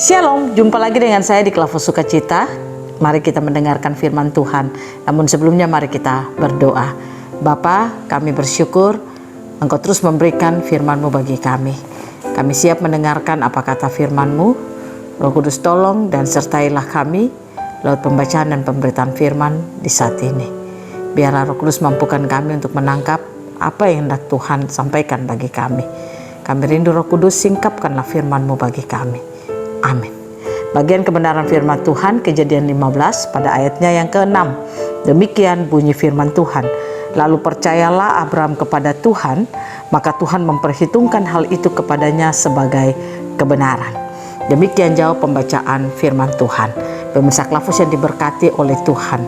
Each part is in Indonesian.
Shalom, jumpa lagi dengan saya di Klavos Sukacita. Mari kita mendengarkan firman Tuhan. Namun sebelumnya mari kita berdoa. Bapa, kami bersyukur Engkau terus memberikan firman-Mu bagi kami. Kami siap mendengarkan apa kata firman-Mu. Roh Kudus tolong dan sertailah kami lewat pembacaan dan pemberitaan firman di saat ini. Biarlah Roh Kudus mampukan kami untuk menangkap apa yang hendak Tuhan sampaikan bagi kami. Kami rindu Roh Kudus, singkapkanlah firman-Mu bagi kami. Amin. Bagian kebenaran firman Tuhan Kejadian 15 pada ayatnya yang ke-6. Demikian bunyi firman Tuhan. Lalu percayalah Abram kepada Tuhan, maka Tuhan memperhitungkan hal itu kepadanya sebagai kebenaran. Demikian jawab pembacaan firman Tuhan. Pemirsa Klavos yang diberkati oleh Tuhan,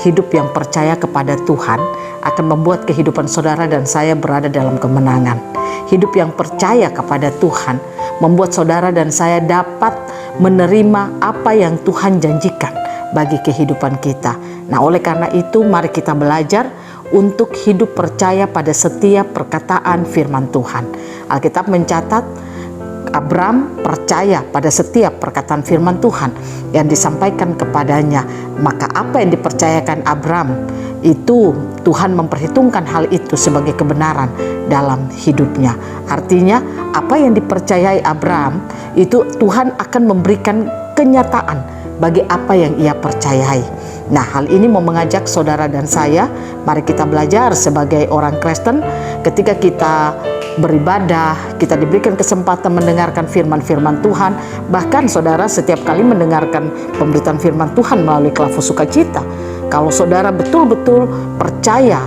hidup yang percaya kepada Tuhan akan membuat kehidupan saudara dan saya berada dalam kemenangan. Hidup yang percaya kepada Tuhan membuat saudara dan saya dapat menerima apa yang Tuhan janjikan bagi kehidupan kita. Nah, oleh karena itu mari kita belajar untuk hidup percaya pada setiap perkataan firman Tuhan. Alkitab mencatat Abram percaya pada setiap perkataan firman Tuhan yang disampaikan kepadanya. Maka apa yang dipercayakan Abram itu Tuhan memperhitungkan hal itu sebagai kebenaran dalam hidupnya. Artinya apa yang dipercayai Abram itu Tuhan akan memberikan kenyataan bagi apa yang ia percayai. Nah, hal ini mau mengajak saudara dan saya, mari kita belajar sebagai orang Kristen. Ketika kita beribadah, kita diberikan kesempatan mendengarkan firman-firman Tuhan. Bahkan saudara setiap kali mendengarkan pemberitaan firman Tuhan melalui Klavos Sukacita, kalau saudara betul-betul percaya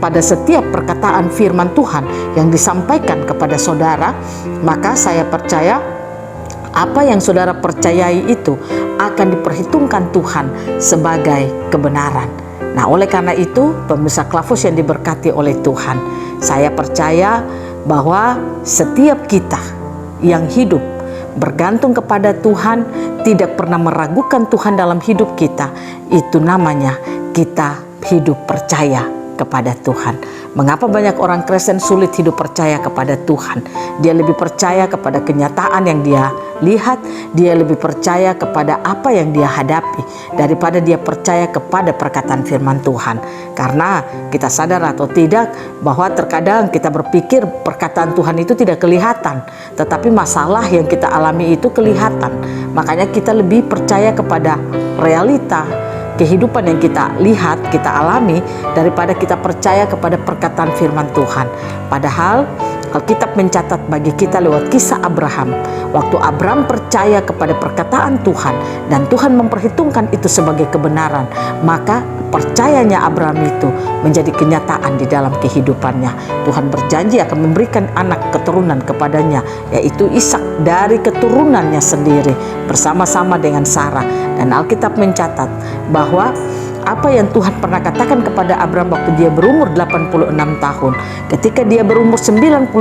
pada setiap perkataan firman Tuhan yang disampaikan kepada saudara, maka saya percaya apa yang saudara percayai itu akan diperhitungkan Tuhan sebagai kebenaran. Nah, oleh karena itu, pemirsa Klavos yang diberkati oleh Tuhan, saya percaya bahwa setiap kita yang hidup bergantung kepada Tuhan, tidak pernah meragukan Tuhan dalam hidup kita, itu namanya kita hidup percaya kepada Tuhan. Mengapa banyak orang Kristen sulit hidup percaya kepada Tuhan? Dia lebih percaya kepada kenyataan yang dia lihat, dia lebih percaya kepada apa yang dia hadapi daripada dia percaya kepada perkataan firman Tuhan. Karena kita sadar atau tidak bahwa terkadang kita berpikir perkataan Tuhan itu tidak kelihatan, tetapi masalah yang kita alami itu kelihatan. Makanya kita lebih percaya kepada realita kehidupan yang kita lihat, kita alami, daripada kita percaya kepada perkataan firman Tuhan. Padahal Alkitab mencatat bagi kita lewat kisah Abraham, waktu Abram percaya kepada perkataan Tuhan dan Tuhan memperhitungkan itu sebagai kebenaran, maka percayanya Abram itu menjadi kenyataan di dalam kehidupannya. Tuhan berjanji akan memberikan anak keturunan kepadanya, yaitu Ishak dari keturunannya sendiri bersama-sama dengan Sarah. Dan Alkitab mencatat bahwa apa yang Tuhan pernah katakan kepada Abram waktu dia berumur 86 tahun, ketika dia berumur 99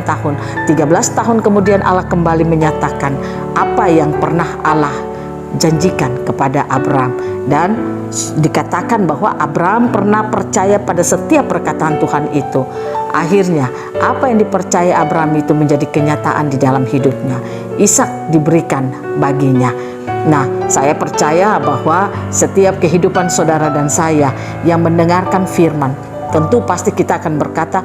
tahun, 13 tahun kemudian Allah kembali menyatakan apa yang pernah Allah janjikan kepada Abram. Dan dikatakan bahwa Abram pernah percaya pada setiap perkataan Tuhan itu. Akhirnya apa yang dipercaya Abram itu menjadi kenyataan di dalam hidupnya. Ishak diberikan baginya. Nah, saya percaya bahwa setiap kehidupan saudara dan saya yang mendengarkan firman, tentu pasti kita akan berkata,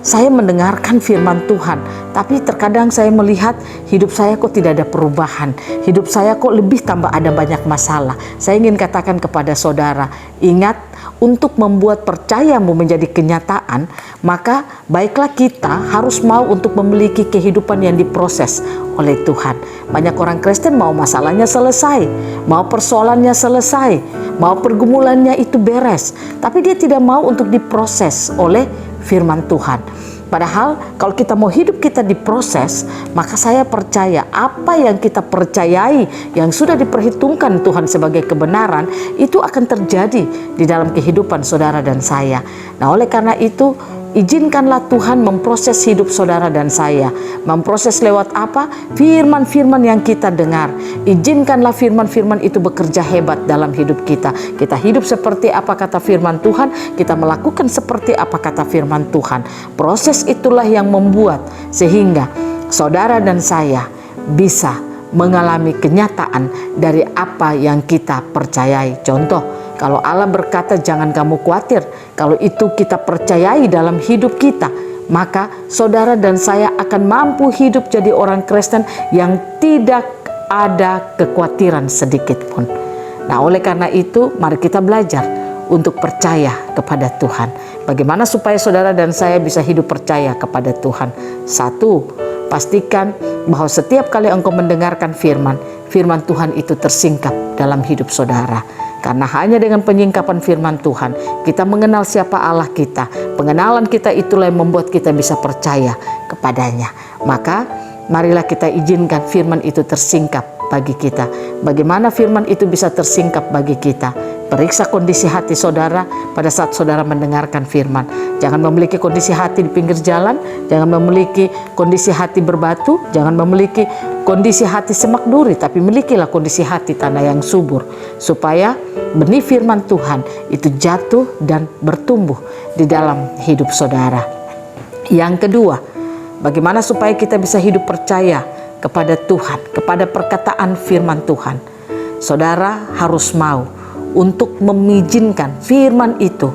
saya mendengarkan firman Tuhan, tapi terkadang saya melihat hidup saya kok tidak ada perubahan. Hidup saya kok lebih tambah ada banyak masalah. Saya ingin katakan kepada saudara, ingat, untuk membuat percayamu menjadi kenyataan, maka baiklah kita harus mau untuk memiliki kehidupan yang diproses oleh Tuhan. Banyak orang Kristen mau masalahnya selesai, mau persoalannya selesai, mau pergumulannya itu beres, tapi dia tidak mau untuk diproses oleh firman Tuhan. Padahal kalau kita mau hidup kita diproses, maka saya percaya apa yang kita percayai yang sudah diperhitungkan Tuhan sebagai kebenaran itu akan terjadi di dalam kehidupan saudara dan saya. Nah, oleh karena itu izinkanlah Tuhan memproses hidup saudara dan saya. Memproses lewat apa? Firman-firman yang kita dengar. Izinkanlah firman-firman itu bekerja hebat dalam hidup kita. Kita hidup seperti apa kata firman Tuhan, kita melakukan seperti apa kata firman Tuhan. Proses itulah yang membuat sehingga saudara dan saya bisa mengalami kenyataan dari apa yang kita percayai. Contoh, kalau Allah berkata jangan kamu khawatir, kalau itu kita percayai dalam hidup kita, maka saudara dan saya akan mampu hidup jadi orang Kristen yang tidak ada kekhawatiran sedikit pun. Nah, oleh karena itu mari kita belajar untuk percaya kepada Tuhan. Bagaimana supaya saudara dan saya bisa hidup percaya kepada Tuhan? Satu, pastikan bahwa setiap kali engkau mendengarkan firman Tuhan itu tersingkap dalam hidup saudara. Karena hanya dengan penyingkapan firman Tuhan, kita mengenal siapa Allah kita. Pengenalan kita itulah yang membuat kita bisa percaya kepadanya. Maka marilah kita izinkan firman itu tersingkap bagi kita. Bagaimana firman itu bisa tersingkap bagi kita? Periksa kondisi hati saudara pada saat saudara mendengarkan firman. Jangan memiliki kondisi hati di pinggir jalan, jangan memiliki kondisi hati berbatu, jangan memiliki kondisi hati semak duri, tapi milikilah kondisi hati tanah yang subur, supaya benih firman Tuhan itu jatuh dan bertumbuh di dalam hidup saudara. Yang kedua, bagaimana supaya kita bisa hidup percaya kepada Tuhan, kepada perkataan firman Tuhan? Saudara harus mau untuk mengizinkan firman itu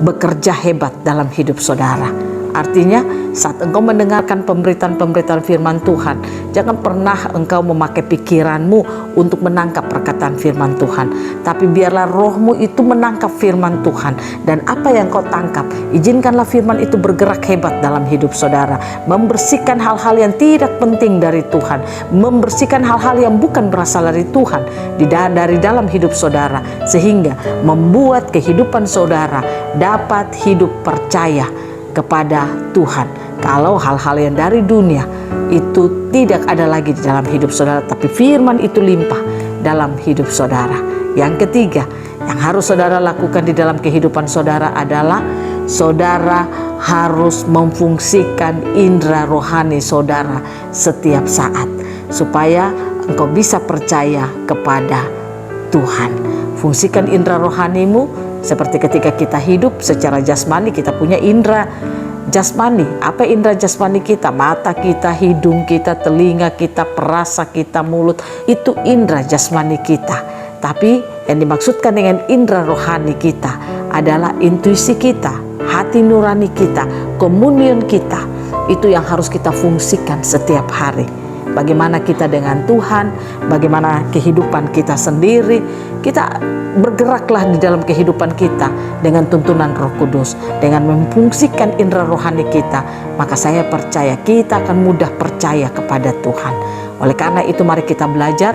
bekerja hebat dalam hidup saudara. Artinya saat engkau mendengarkan pemberitaan-pemberitaan firman Tuhan, jangan pernah engkau memakai pikiranmu untuk menangkap perkataan firman Tuhan, tapi biarlah rohmu itu menangkap firman Tuhan. Dan apa yang kau tangkap, izinkanlah firman itu bergerak hebat dalam hidup saudara, membersihkan hal-hal yang tidak penting dari Tuhan, membersihkan hal-hal yang bukan berasal dari Tuhan dari dalam hidup saudara, sehingga membuat kehidupan saudara dapat hidup percaya kepada Tuhan. Kalau hal-hal yang dari dunia itu tidak ada lagi di dalam hidup saudara, tapi firman itu limpah dalam hidup saudara. Yang ketiga yang harus saudara lakukan di dalam kehidupan saudara adalah saudara harus memfungsikan indera rohani saudara setiap saat, supaya engkau bisa percaya kepada Tuhan. Fungsikan indera rohanimu. Seperti ketika kita hidup secara jasmani, kita punya indera jasmani. Apa indera jasmani kita? Mata kita, hidung kita, telinga kita, perasa kita, mulut. Itu indera jasmani kita. Tapi yang dimaksudkan dengan indera rohani kita adalah intuisi kita, hati nurani kita, komunion kita. Itu yang harus kita fungsikan setiap hari. Bagaimana kita dengan Tuhan, bagaimana kehidupan kita sendiri, kita bergeraklah di dalam kehidupan kita dengan tuntunan Roh Kudus, dengan memfungsikan indera rohani kita, maka saya percaya kita akan mudah percaya kepada Tuhan. Oleh karena itu mari kita belajar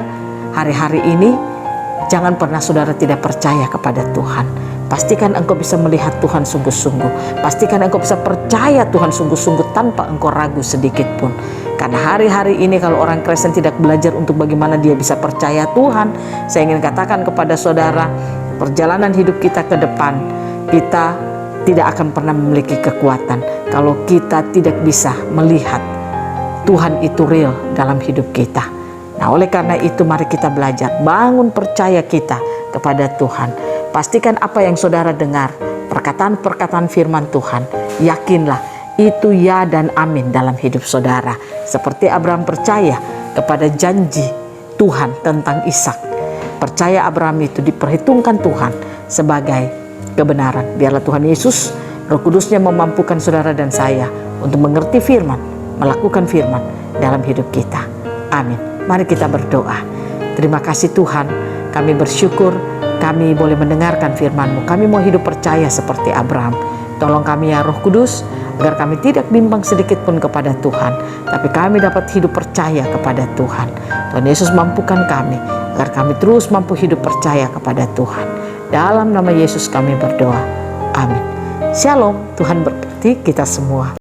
hari-hari ini, jangan pernah saudara tidak percaya kepada Tuhan. Pastikan engkau bisa melihat Tuhan sungguh-sungguh. Pastikan engkau bisa percaya Tuhan sungguh-sungguh tanpa engkau ragu sedikit pun. Karena hari-hari ini kalau orang Kristen tidak belajar untuk bagaimana dia bisa percaya Tuhan, saya ingin katakan kepada saudara, perjalanan hidup kita ke depan, kita tidak akan pernah memiliki kekuatan kalau kita tidak bisa melihat Tuhan itu real dalam hidup kita. Nah, oleh karena itu mari kita belajar, bangun percaya kita kepada Tuhan. Pastikan apa yang saudara dengar, perkataan-perkataan firman Tuhan, yakinlah itu ya dan amin dalam hidup saudara. Seperti Abraham percaya kepada janji Tuhan tentang Ishak. Percaya Abraham itu diperhitungkan Tuhan sebagai kebenaran. Biarlah Tuhan Yesus, Roh Kudusnya memampukan saudara dan saya untuk mengerti firman, melakukan firman dalam hidup kita. Amin. Mari kita berdoa. Terima kasih Tuhan, kami bersyukur kami boleh mendengarkan firman-Mu. Kami mau hidup percaya seperti Abraham. Tolong kami ya Roh Kudus, agar kami tidak bimbang sedikit pun kepada Tuhan, tapi kami dapat hidup percaya kepada Tuhan. Tuhan Yesus mampukan kami, agar kami terus mampu hidup percaya kepada Tuhan. Dalam nama Yesus kami berdoa. Amin. Shalom, Tuhan berkati kita semua.